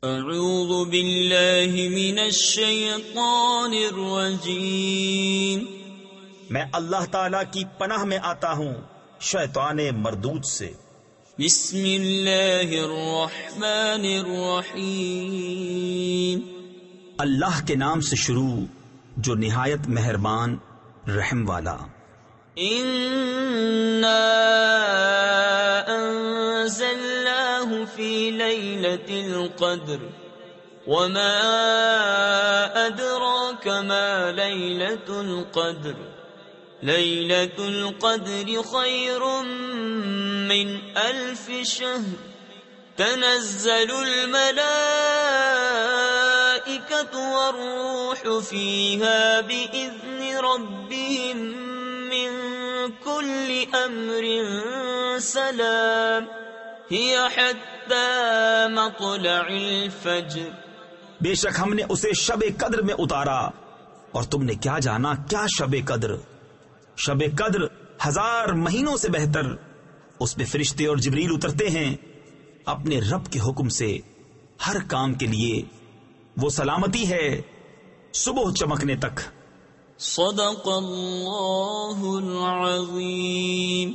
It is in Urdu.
اعوذ باللہ من الشیطان الرجیم، میں اللہ تعالی کی پناہ میں آتا ہوں شیطان مردود سے۔ بسم اللہ الرحمن الرحیم، اللہ کے نام سے شروع جو نہایت مہربان رحم والا۔ انا انزلناه في ليلة القدر وما أدراك ما ليلة القدر ليلة القدر خير من 1000 شهر تنزل الملائكة والروح فيها بإذن ربهم من كل أمر سلام هي حتى مطلع الفجر۔ بے شک ہم نے اسے شب قدر میں اتارا، اور تم نے کیا جانا کیا شب قدر؟ شب قدر 1000 مہینوں سے بہتر۔ اس میں فرشتے اور جبریل اترتے ہیں اپنے رب کے حکم سے ہر کام کے لیے، وہ سلامتی ہے صبح چمکنے تک۔ صدق اللہ العظیم۔